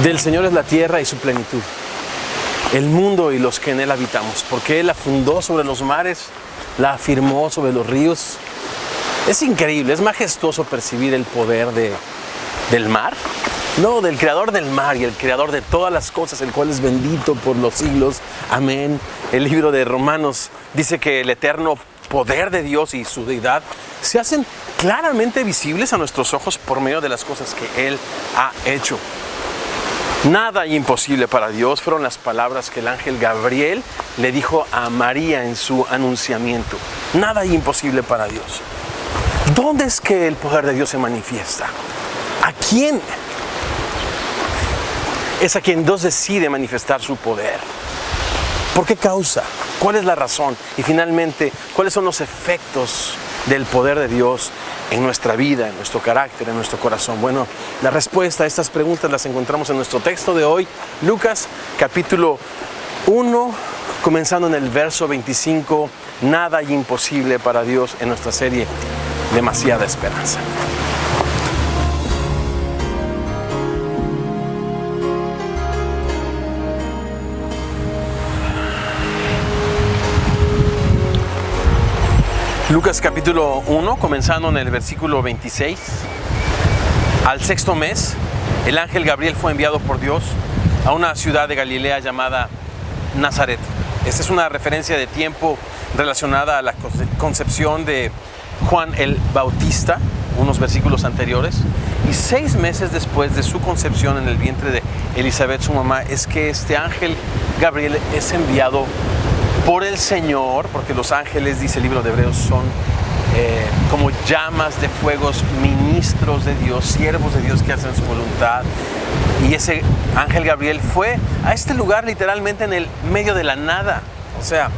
Del Señor es la tierra y su plenitud, el mundo y los que en él habitamos, porque Él la fundó sobre los mares, la afirmó sobre los ríos. Es increíble, es majestuoso percibir el poder del mar. No, del creador del mar y el creador de todas las cosas, el cual es bendito por los siglos. Amén. El libro de Romanos dice que el eterno poder de Dios y su deidad se hacen claramente visibles a nuestros ojos por medio de las cosas que Él ha hecho. Nada imposible para Dios fueron las palabras que el ángel Gabriel le dijo a María en su anunciamiento. Nada imposible para Dios. ¿Dónde es que el poder de Dios se manifiesta? ¿A quién? Es a quien Dios decide manifestar su poder. ¿Por qué causa? ¿Cuál es la razón? Y finalmente, ¿cuáles son los efectos del poder de Dios en nuestra vida, en nuestro carácter, en nuestro corazón? Bueno, la respuesta a estas preguntas las encontramos en nuestro texto de hoy, Lucas capítulo 1, comenzando en el verso 25, nada imposible para Dios, en nuestra serie Demasiada Esperanza. Lucas capítulo 1, comenzando en el versículo 26. Al sexto mes, el ángel Gabriel fue enviado por Dios a una ciudad de Galilea llamada Nazaret. Esta es una referencia de tiempo relacionada a la concepción de Juan el Bautista, unos versículos anteriores. Y 6 meses después de su concepción en el vientre de Elizabeth, su mamá, es que este ángel Gabriel es enviado por el Señor, porque los ángeles, dice el libro de Hebreos, son como llamas de fuegos, ministros de Dios, siervos de Dios que hacen su voluntad. Y ese ángel Gabriel fue a este lugar literalmente en el medio de la nada. O sea,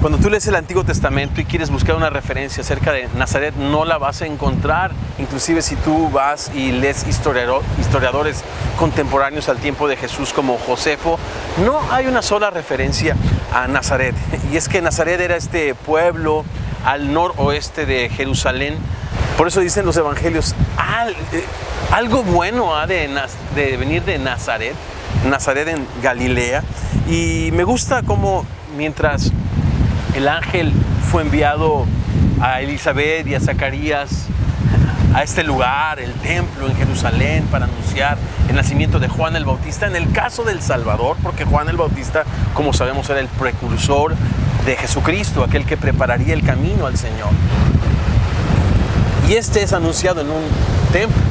cuando tú lees el Antiguo Testamento y quieres buscar una referencia acerca de Nazaret, no la vas a encontrar. Inclusive si tú vas y lees historiadores contemporáneos al tiempo de Jesús como Josefo, no hay una sola referencia a Nazaret. Y es que Nazaret era este pueblo al noroeste de Jerusalén. Por eso dicen los evangelios, algo bueno ha de venir de Nazaret, Nazaret en Galilea. Y me gusta cómo mientras el ángel fue enviado a Elizabeth y a Zacarías a este lugar, el templo en Jerusalén, para anunciar el nacimiento de Juan el Bautista, en el caso del Salvador, porque Juan el Bautista, como sabemos, era el precursor de Jesucristo, aquel que prepararía el camino al Señor. Y este es anunciado en un templo.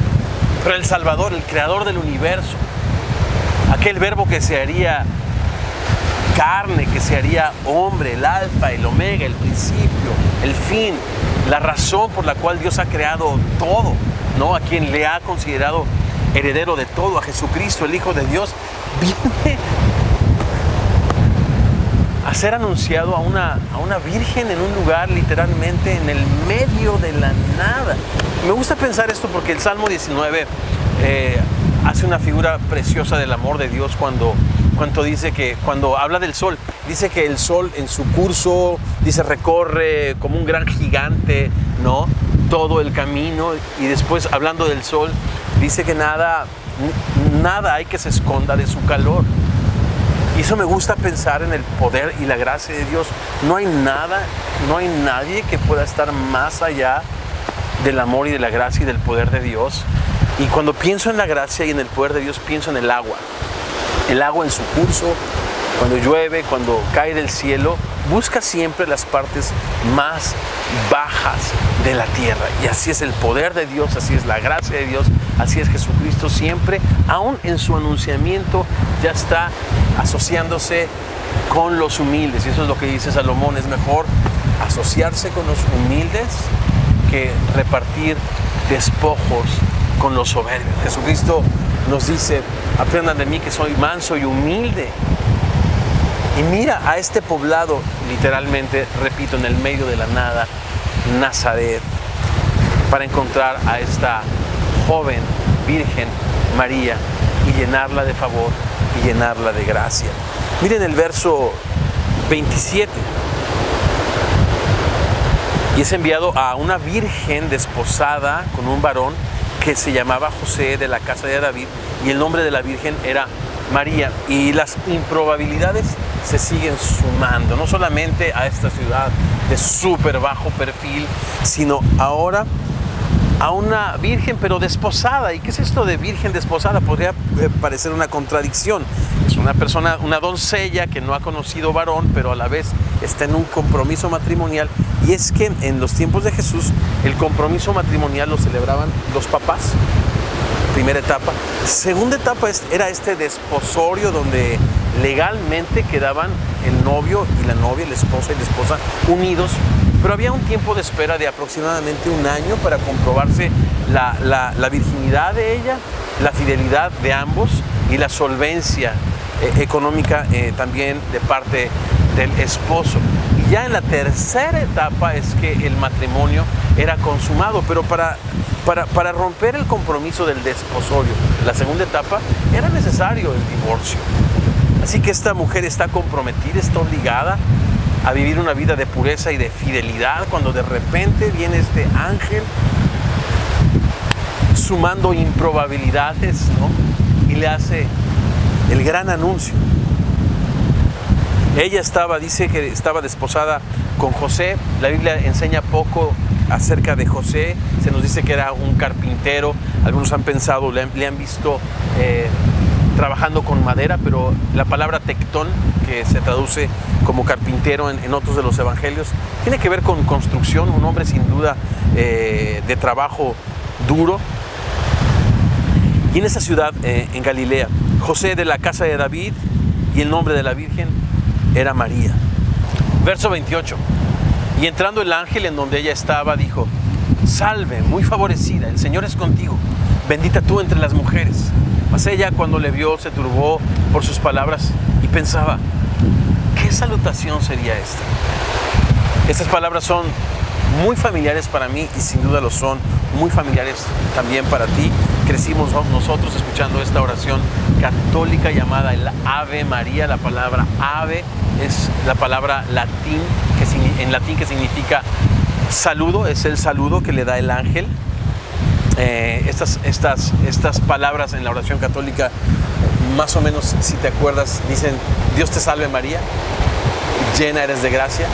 Pero el Salvador, el creador del universo, aquel verbo que se haría carne, que se haría hombre, el alfa, el omega, el principio, el fin, la razón por la cual Dios ha creado todo, ¿no? A quien le ha considerado heredero de todo, a Jesucristo, el Hijo de Dios, viene a ser anunciado a una virgen en un lugar literalmente en el medio de la nada. Me gusta pensar esto porque el Salmo 19 hace una figura preciosa del amor de Dios cuando dice que, cuando habla del sol, dice que el sol en su curso, dice, recorre como un gran gigante, ¿no? Todo el camino. Y después, hablando del sol, dice que nada hay que se esconda de su calor. Y eso me gusta pensar en el poder y la gracia de Dios. No hay nadie que pueda estar más allá del amor y de la gracia y del poder de Dios. Y cuando pienso en la gracia y en el poder de Dios, pienso en el agua. El agua en su curso, cuando llueve, cuando cae del cielo, busca siempre las partes más bajas de la tierra. Y así es el poder de Dios, así es la gracia de Dios, así es Jesucristo siempre, aún en su anunciamiento, ya está asociándose con los humildes. Y eso es lo que dice Salomón, es mejor asociarse con los humildes que repartir despojos con los soberbios. Jesucristo nos dice, aprendan de mí que soy manso y humilde. Y mira a este poblado, literalmente, repito, en el medio de la nada, Nazaret, para encontrar a esta joven virgen María y llenarla de favor y llenarla de gracia. Miren el verso 27. Y es enviado a una virgen desposada con un varón que se llamaba José, de la casa de David, y el nombre de la Virgen era María. Y las improbabilidades se siguen sumando, no solamente a esta ciudad de súper bajo perfil, sino ahora a una virgen pero desposada. ¿Y qué es esto de virgen desposada? Podría parecer una contradicción. Es una persona, una doncella que no ha conocido varón, pero a la vez está en un compromiso matrimonial. Y es que en los tiempos de Jesús el compromiso matrimonial lo celebraban los papás. Primera etapa. Segunda etapa era este desposorio, donde legalmente quedaban el novio y la novia, el esposo y la esposa unidos, pero había un tiempo de espera de aproximadamente un año para comprobarse la virginidad de ella, la fidelidad de ambos y la solvencia económica también de parte del esposo. Y ya en la tercera etapa es que el matrimonio era consumado, pero para romper el compromiso del desposorio, la segunda etapa, era necesario el divorcio. Así que esta mujer está comprometida, está obligada a vivir una vida de pureza y de fidelidad, cuando de repente viene este ángel sumando improbabilidades, ¿no? Y le hace el gran anuncio. Ella dice que estaba desposada con José. La Biblia enseña poco acerca de José. Se nos dice que era un carpintero. Algunos han pensado, le han visto trabajando con madera, pero la palabra tectón, que se traduce como carpintero en otros de los evangelios, tiene que ver con construcción. Un hombre sin duda de trabajo duro. Y en esa ciudad, en Galilea, José, de la casa de David, y el nombre de la Virgen era María. Verso 28. Y entrando el ángel en donde ella estaba, dijo: salve, muy favorecida, el Señor es contigo, bendita tú entre las mujeres. Mas ella, cuando le vio, se turbó por sus palabras y pensaba: ¿qué salutación sería esta? Estas palabras son muy familiares para mí y sin duda lo son muy familiares también para ti. Crecimos nosotros escuchando esta oración católica llamada el Ave María. La palabra ave es la palabra en latín que significa saludo, es el saludo que le da el ángel. Estas palabras en la oración católica, más o menos, si te acuerdas, dicen: Dios te salve María, llena eres de gracia,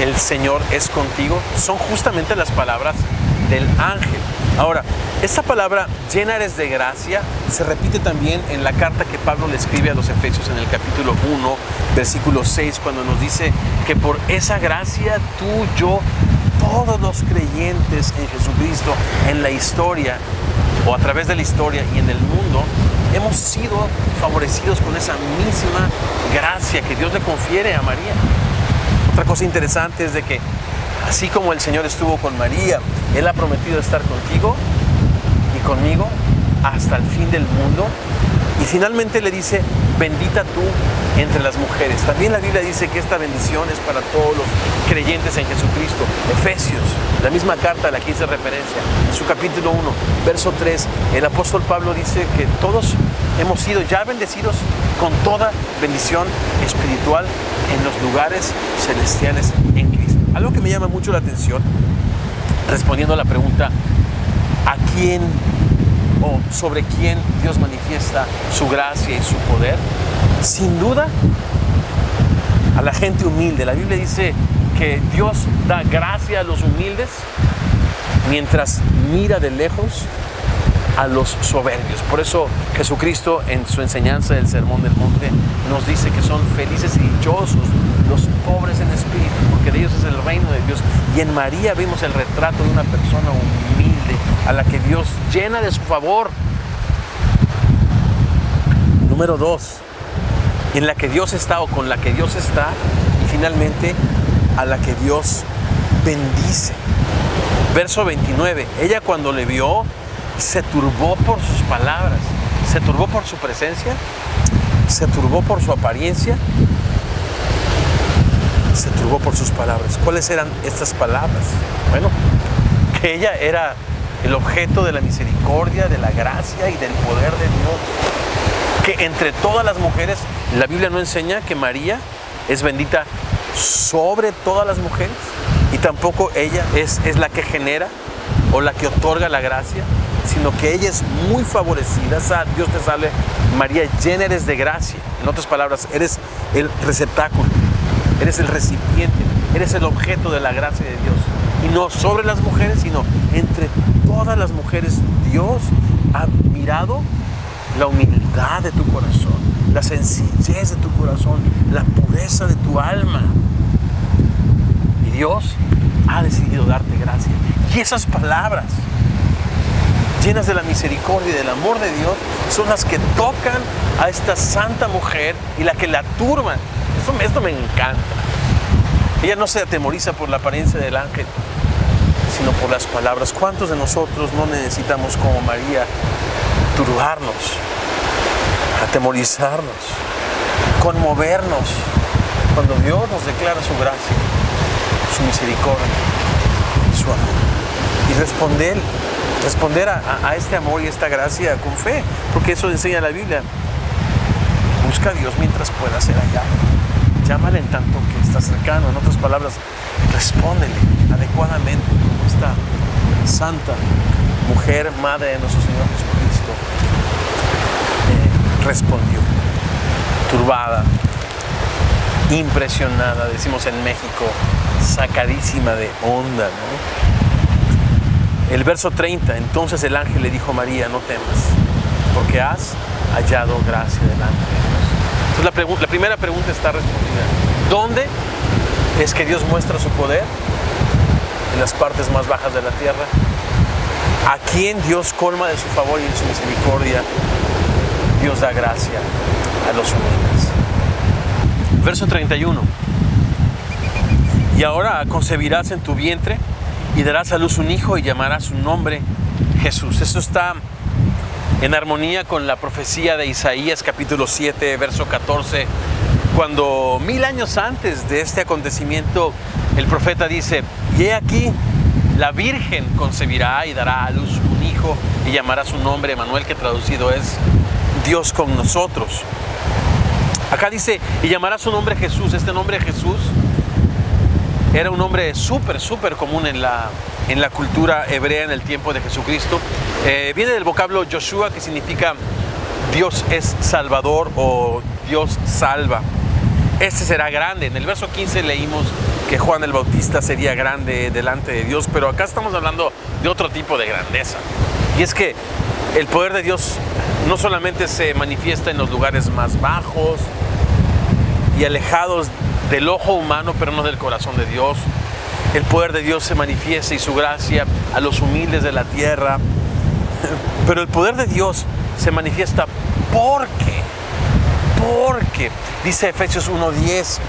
el Señor es contigo. Son justamente las palabras del ángel. Ahora, esta palabra, llena eres de gracia, se repite también en la carta que Pablo le escribe a los Efesios en el capítulo 1, versículo 6, cuando nos dice que por esa gracia tú, yo, todos los creyentes en Jesucristo, en la historia o a través de la historia y en el mundo, hemos sido favorecidos con esa misma gracia que Dios le confiere a María. Otra cosa interesante es de que así como el Señor estuvo con María, Él ha prometido estar contigo y conmigo hasta el fin del mundo. Y finalmente le dice: bendita tú entre las mujeres. También la Biblia dice que esta bendición es para todos los creyentes en Jesucristo. Efesios, la misma carta a la que hice referencia, en su capítulo 1, verso 3, el apóstol Pablo dice que todos hemos sido ya bendecidos con toda bendición espiritual en los lugares celestiales en Cristo. Algo que me llama mucho la atención, respondiendo a la pregunta: ¿a quién o sobre quién Dios manifiesta su gracia y su poder? Sin duda, a la gente humilde. La Biblia dice que Dios da gracia a los humildes, mientras mira de lejos a los soberbios. Por eso Jesucristo, en su enseñanza del Sermón del Monte, nos dice que son felices y dichosos los pobres en espíritu, porque de ellos es el reino de Dios. Y en María vemos el retrato de una persona humilde, a la que Dios llena de su favor. Número 2, en la que Dios está o con la que Dios está. Y finalmente, a la que Dios bendice. Verso 29, ella cuando le vio, se turbó por sus palabras, se turbó por su presencia, se turbó por su apariencia, se turbó por sus palabras. ¿Cuáles eran estas palabras? Bueno, que ella era el objeto de la misericordia, de la gracia y del poder de Dios. Que entre todas las mujeres, la Biblia no enseña que María es bendita sobre todas las mujeres, y tampoco ella es la que genera o la que otorga la gracia. sino que ella es muy favorecida. Dios te salve, María, llena eres de gracia. En otras palabras, eres el receptáculo, eres el recipiente, eres el objeto de la gracia de Dios. Y no sobre las mujeres, sino entre todas las mujeres. Dios ha mirado la humildad de tu corazón, la sencillez de tu corazón, la pureza de tu alma. Y Dios ha decidido darte gracia. Y esas palabras, llenas de la misericordia y del amor de Dios, son las que tocan a esta santa mujer y la que la turban. Esto me encanta. Ella no se atemoriza por la apariencia del ángel, sino por las palabras. ¿Cuántos de nosotros no necesitamos, como María, turbarnos, atemorizarnos, conmovernos cuando Dios nos declara su gracia, su misericordia, su amor? Y responder a este amor y esta gracia con fe, porque eso enseña la Biblia. Busca a Dios mientras pueda ser hallado. Llámale en tanto que está cercano. En otras palabras, respóndele adecuadamente, como esta santa mujer, madre de nuestro Señor Jesucristo, respondió, turbada, impresionada, decimos en México, sacadísima de onda, ¿no? El verso 30, entonces el ángel le dijo a María, no temas, porque has hallado gracia delante de Dios. Entonces la primera pregunta está respondida. ¿Dónde es que Dios muestra su poder? En las partes más bajas de la tierra. ¿A quién Dios colma de su favor y de su misericordia? Dios da gracia a los humildes. Verso 31. Y ahora concebirás en tu vientre y darás a luz un hijo y llamarás su nombre Jesús. Esto está en armonía con la profecía de Isaías capítulo 7, verso 14, cuando 1000 años antes de este acontecimiento el profeta dice, y he aquí, la Virgen concebirá y dará a luz un hijo y llamará su nombre Emmanuel, que traducido es Dios con nosotros. Acá dice, y llamará su nombre Jesús. Este nombre Jesús era un nombre súper común en la cultura hebrea en el tiempo de Jesucristo. Viene del vocablo Yoshua, que significa Dios es salvador o Dios salva. Este será grande. En el verso 15 leímos que Juan el Bautista sería grande delante de Dios, pero acá estamos hablando de otro tipo de grandeza. Y es que el poder de Dios no solamente se manifiesta en los lugares más bajos y alejados del ojo humano, pero no del corazón de Dios. El poder de Dios se manifiesta y su gracia a los humildes de la tierra. Pero el poder de Dios se manifiesta porque dice Efesios 1:10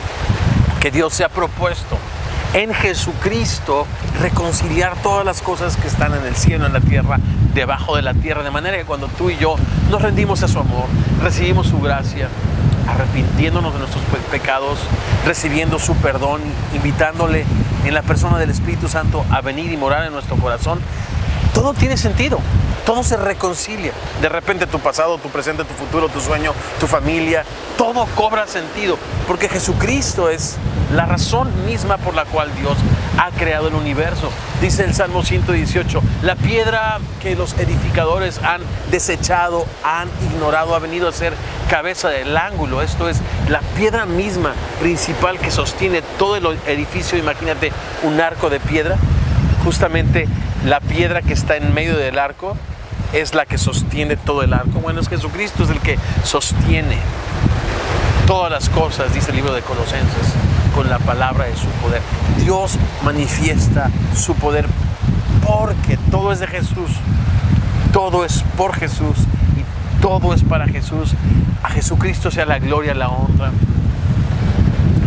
que Dios se ha propuesto en Jesucristo reconciliar todas las cosas que están en el cielo, en la tierra, debajo de la tierra, de manera que cuando tú y yo nos rendimos a su amor, recibimos su gracia, arrepintiéndonos de nuestros pecados, recibiendo su perdón, invitándole en la persona del Espíritu Santo a venir y morar en nuestro corazón, todo tiene sentido, todo se reconcilia. De repente tu pasado, tu presente, tu futuro, tu sueño, tu familia, todo cobra sentido, porque Jesucristo es la razón misma por la cual Dios ha creado el universo. Dice el Salmo 118, la piedra que los edificadores han desechado, han ignorado, ha venido a ser cabeza del ángulo. Esto es la piedra misma principal que sostiene todo el edificio. Imagínate un arco de piedra. Justamente la piedra que está en medio del arco es la que sostiene todo el arco. Bueno, es Jesucristo es el que sostiene todas las cosas, dice el libro de Colosenses, con la palabra de su poder. Dios manifiesta su poder porque todo es de Jesús, todo es por Jesús y todo es para Jesús. A Jesucristo sea la gloria, la honra,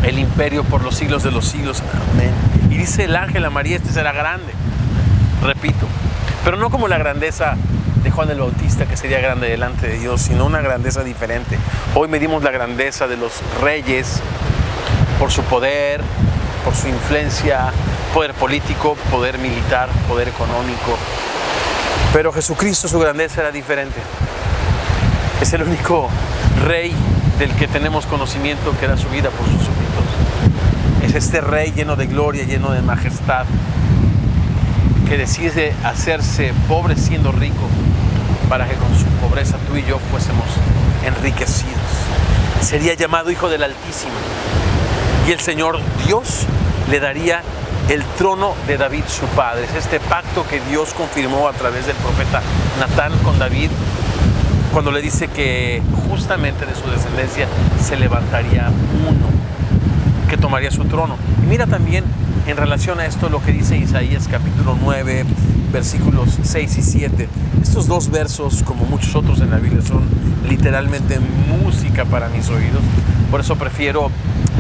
el imperio por los siglos de los siglos. Amén. Y dice el ángel a María, este será grande, repito, pero no como la grandeza de Juan el Bautista, que sería grande delante de Dios, sino una grandeza diferente. Hoy medimos la grandeza de los reyes por su poder, por su influencia, poder político, poder militar, poder económico. Pero Jesucristo, su grandeza era diferente. Es el único rey del que tenemos conocimiento que da su vida por sus súbditos. Es este rey lleno de gloria, lleno de majestad. que decide hacerse pobre siendo rico, para que con su pobreza tú y yo fuésemos enriquecidos. Sería llamado Hijo del Altísimo. Y el Señor Dios le daría el trono de David su padre. Es este pacto que Dios confirmó a través del profeta Natán con David, cuando le dice que justamente de su descendencia se levantaría uno que tomaría su trono. Y mira también en relación a esto lo que dice Isaías capítulo 9, versículos 6 y 7. Estos dos versos, como muchos otros en la Biblia, son literalmente música para mis oídos. Por eso prefiero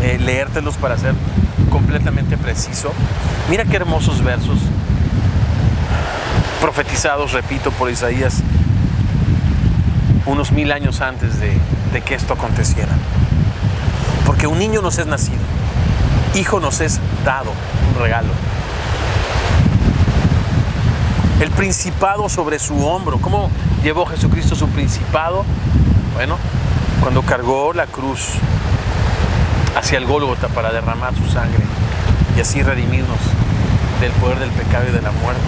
leértelos para ser completamente preciso. Mira qué hermosos versos profetizados, repito, por Isaías unos 1000 años antes de que esto aconteciera. Porque un niño nos es nacido, hijo nos es dado, un regalo. El principado sobre su hombro. ¿Cómo llevó Jesucristo su principado? Bueno, cuando cargó la cruz hacia el Gólgota para derramar su sangre y así redimirnos del poder del pecado y de la muerte.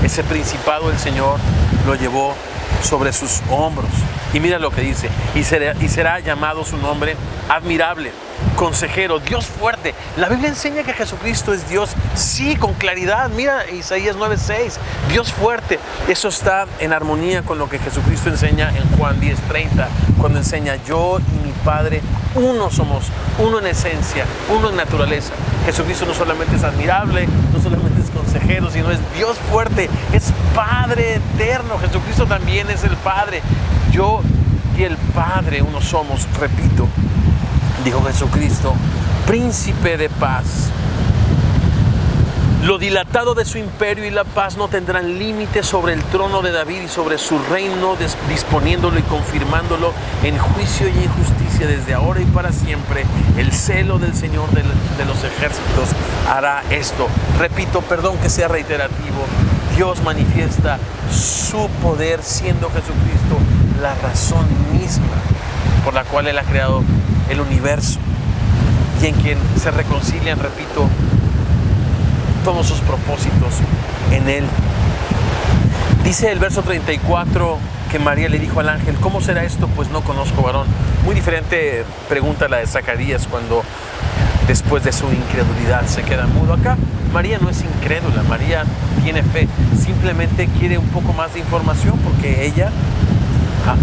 Ese principado el Señor lo llevó sobre sus hombros. Y mira lo que dice: y será llamado su nombre admirable, consejero, Dios fuerte. La Biblia enseña que Jesucristo es Dios, sí, con claridad. Mira Isaías 9:6, Dios fuerte. Eso está en armonía con lo que Jesucristo enseña en Juan 10:30, cuando enseña: yo y mi Padre uno somos, uno en esencia, uno en naturaleza. Jesucristo no solamente es admirable, no solamente es consejero, sino es Dios fuerte, es Padre eterno. Jesucristo también es el Padre. Yo y el Padre uno somos, repito, dijo Jesucristo, príncipe de paz. Lo dilatado de su imperio y la paz no tendrán límite sobre el trono de David y sobre su reino, disponiéndolo y confirmándolo en juicio y en justicia desde ahora y para siempre. El celo del Señor de los ejércitos hará esto. Repito, perdón que sea reiterativo, Dios manifiesta su poder siendo Jesucristo la razón misma por la cual Él ha creado el universo y en quien se reconcilian, repito, todos sus propósitos en Él. Dice el verso 34 que María le dijo al ángel: ¿cómo será esto? Pues no conozco varón. Muy diferente pregunta la de Zacarías, cuando después de su incredulidad se queda mudo. Acá María no es incrédula, María tiene fe, simplemente quiere un poco más de información, porque ella,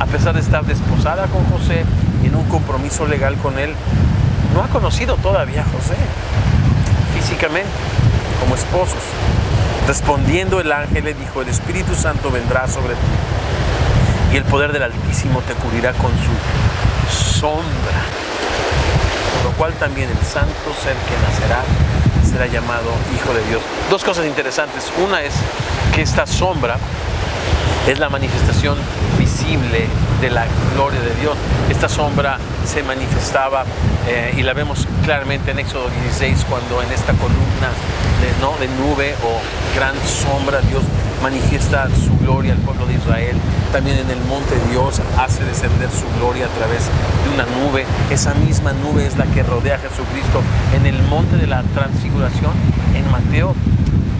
a pesar de estar desposada con José y en un compromiso legal con él, no ha conocido todavía a José físicamente como esposos. Respondiendo el ángel le dijo: el Espíritu Santo vendrá sobre ti y el poder del Altísimo te cubrirá con su sombra, por lo cual también el santo ser que nacerá será llamado Hijo de Dios. Dos cosas interesantes. Una es que esta sombra es la manifestación visible de la gloria de Dios. Esta sombra se manifestaba y la vemos claramente en Éxodo 16, cuando en esta columna de nube o gran sombra Dios manifiesta su gloria al pueblo de Israel. También en el monte Dios hace descender su gloria a través de una nube. Esa misma nube es la que rodea a Jesucristo en el monte de la transfiguración en Mateo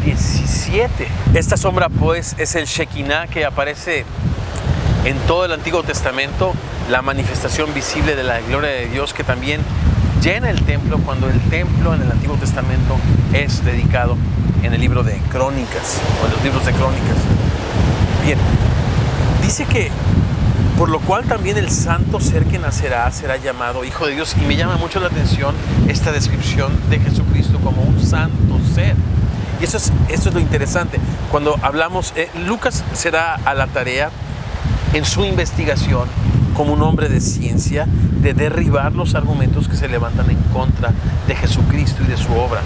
17. Esta sombra pues es el Shekinah, que aparece en todo el Antiguo Testamento, la manifestación visible de la gloria de Dios, que también llena el templo, cuando el templo en el Antiguo Testamento es dedicado en el libro de Crónicas, o en los libros de Crónicas. Bien, dice que por lo cual también el santo ser que nacerá será llamado Hijo de Dios. Y me llama mucho la atención esta descripción de Jesucristo como un santo ser. Y eso es lo interesante. Cuando hablamos, Lucas se da a la tarea en su investigación, como un hombre de ciencia, de derribar los argumentos que se levantan en contra de Jesucristo y de su obra.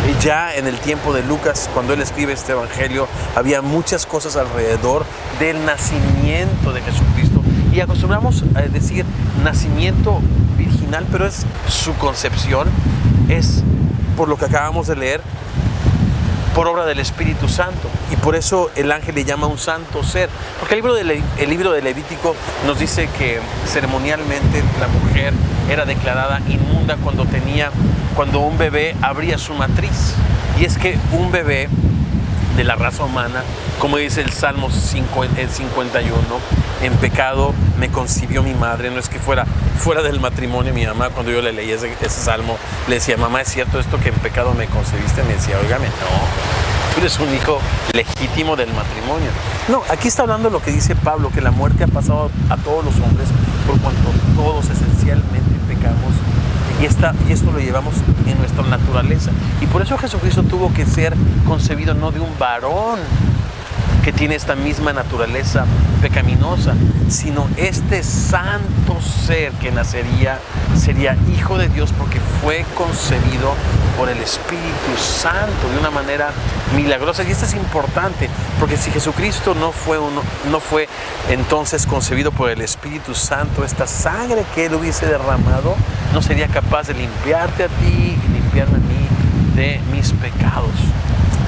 Y ya en el tiempo de Lucas, cuando él escribe este evangelio, había muchas cosas alrededor del nacimiento de Jesucristo. Y acostumbramos a decir nacimiento virginal, pero es su concepción, es, por lo que acabamos de leer, por obra del Espíritu Santo. Y por eso el ángel le llama un santo ser, porque el libro de Levítico nos dice que ceremonialmente la mujer era declarada inmunda cuando un bebé abría su matriz. Y es que un bebé de la raza humana, como dice el Salmo 51, en pecado me concibió mi madre. No es que fuera del matrimonio. Mi mamá, cuando yo le leí ese salmo, le decía: mamá, ¿es cierto esto que en pecado me concebiste? Me decía: óigame, no, tú eres un hijo legítimo del matrimonio. No, aquí está hablando lo que dice Pablo, que la muerte ha pasado a todos los hombres, por cuanto todos esencialmente pecamos, y esto lo llevamos en nuestra naturaleza. Y por eso Jesucristo tuvo que ser concebido no de un varón que tiene esta misma naturaleza pecaminosa, sino este santo ser que nacería sería hijo de Dios, porque fue concebido por el Espíritu Santo de una manera milagrosa. Y esto es importante, porque si Jesucristo no fue entonces concebido por el Espíritu Santo, esta sangre que Él hubiese derramado no sería capaz de limpiarte a ti y limpiarme a mí de mis pecados.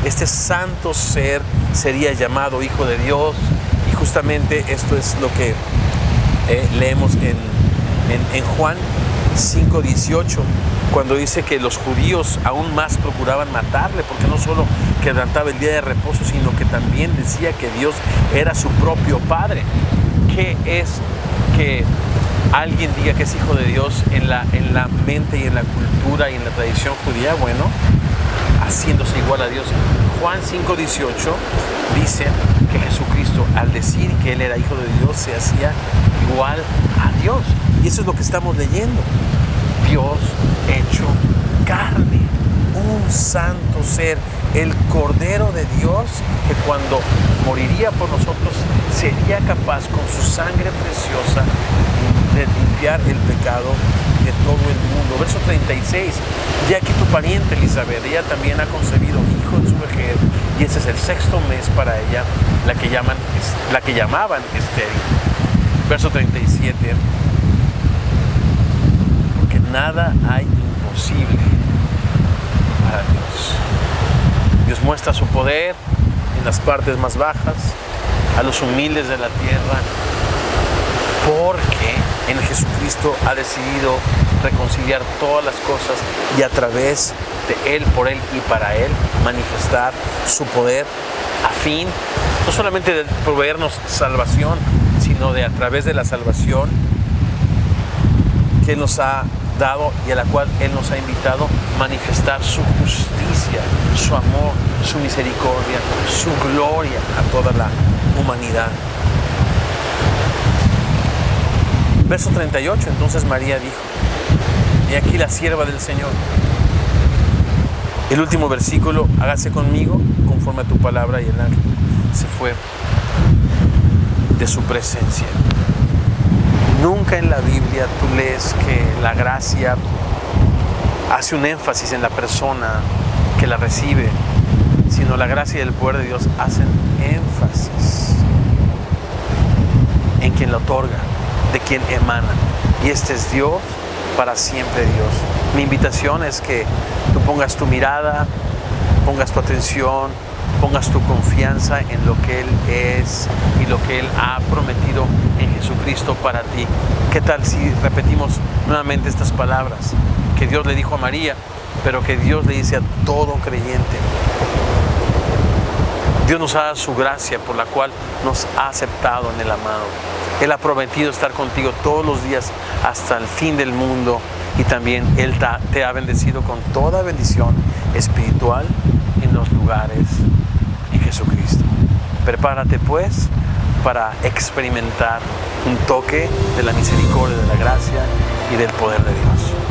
Este santo ser sería llamado Hijo de Dios, y justamente esto es lo que leemos en Juan 5:18, cuando dice que los judíos aún más procuraban matarle, porque no solo quebrantaba el día de reposo, sino que también decía que Dios era su propio Padre. ¿Qué es que alguien diga que es hijo de Dios en la mente y en la cultura y en la tradición judía? Bueno, haciéndose igual a Dios. Juan 5:18 dice que Jesucristo, al decir que Él era hijo de Dios, se hacía igual a Dios. Y eso es lo que estamos leyendo. Dios hecho carne, un santo ser, el Cordero de Dios, que cuando moriría por nosotros sería capaz con su sangre preciosa de limpiar el pecado de todo el mundo. Verso 36, ya que tu pariente Elizabeth, ella también ha concebido hijo en su vejez, y ese es el 6º mes para ella, la que llamaban estéril. Verso 37, porque nada hay imposible para Dios. Dios muestra su poder en las partes más bajas, a los humildes de la tierra, porque en Jesucristo ha decidido reconciliar todas las cosas, y a través de Él, por Él y para Él, manifestar su poder a fin, no solamente de proveernos salvación, sino de, a través de la salvación que Él nos ha dado y a la cual Él nos ha invitado, manifestar su justicia, su amor, su misericordia, su gloria a toda la humanidad. Verso 38, entonces María dijo: he aquí la sierva del Señor. El último versículo: hágase conmigo conforme a tu palabra, y el ángel se fue de su presencia. Nunca en la Biblia tú lees que la gracia hace un énfasis en la persona que la recibe, sino la gracia y el poder de Dios hacen énfasis en quien la otorga, de quien emana. Y este es Dios, para siempre Dios. Mi invitación es que tú pongas tu mirada, pongas tu atención, pongas tu confianza en lo que Él es y lo que Él ha prometido en Jesucristo para ti. ¿Qué tal si repetimos nuevamente estas palabras que Dios le dijo a María, pero que Dios le dice a todo creyente? Dios nos ha dado su gracia, por la cual nos ha aceptado en el amado. Él ha prometido estar contigo todos los días hasta el fin del mundo, y también Él te ha bendecido con toda bendición espiritual en los lugares en Jesucristo. Prepárate pues para experimentar un toque de la misericordia, de la gracia y del poder de Dios.